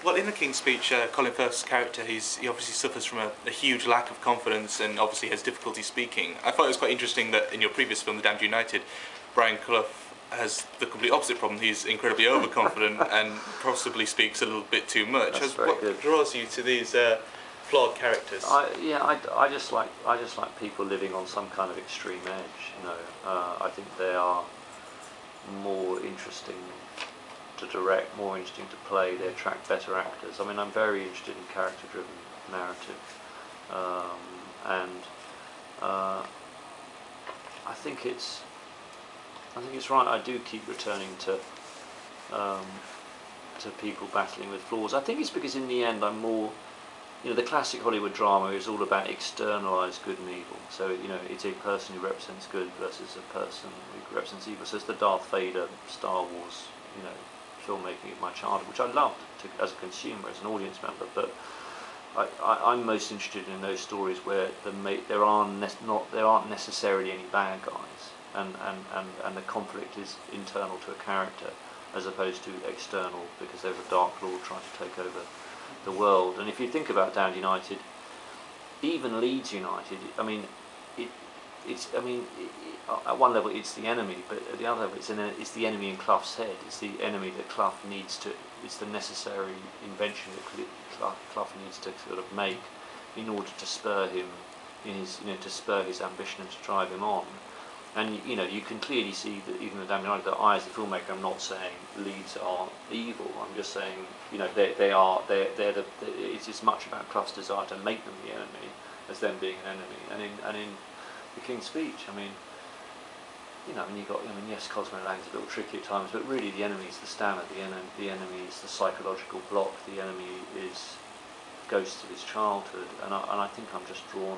Well, in the King's Speech, Colin Firth's character, he obviously suffers from a huge lack of confidence and obviously has difficulty speaking. I thought it was quite interesting that in your previous film, The Damned United, Brian Clough has the complete opposite problem. He's incredibly overconfident and possibly speaks a little bit too much. What draws you to these flawed characters? I just like people living on some kind of extreme edge. You know, I think they are more interesting to direct, more interesting to play. They attract better actors. I mean, I'm very interested in character-driven narrative, and I think it's right. I do keep returning to people battling with flaws. I think it's because in the end I'm more, you know, the classic Hollywood drama is all about externalized good and evil. So, you know, it's a person who represents good versus a person who represents evil. So it's the Darth Vader, Star Wars, you know, filmmaking of my childhood, which I loved as a consumer, as an audience member. But I'm most interested in those stories where there aren't necessarily any bad guys, and the conflict is internal to a character as opposed to external because there's a Dark Lord trying to take over the world. And if you think about Damned United, even Leeds United, I mean, at one level it's the enemy, but at the other level it's the enemy in Clough's head. It's the enemy that Clough needs to. It's the necessary invention that Clough needs to sort of make in order to spur him in his, you know, to spur his ambition and to drive him on. And you know, you can clearly see that even the Damned United, that I as a filmmaker, I'm not saying Leeds are evil. I'm just saying, you know, it's as much about Clough's desire to make them the enemy as them being an enemy. And in The King's Speech, I mean, you know, yes, Cosmo Lang's a little tricky at times, but really the enemy is the stammer. The enemy is the psychological block. The enemy is ghosts of his childhood, and I think I'm just drawn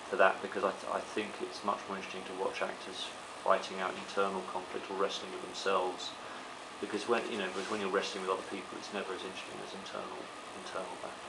to that because I think it's much more interesting to watch actors fighting out internal conflict or wrestling with themselves, because when you're wrestling with other people, it's never as interesting as internal battle.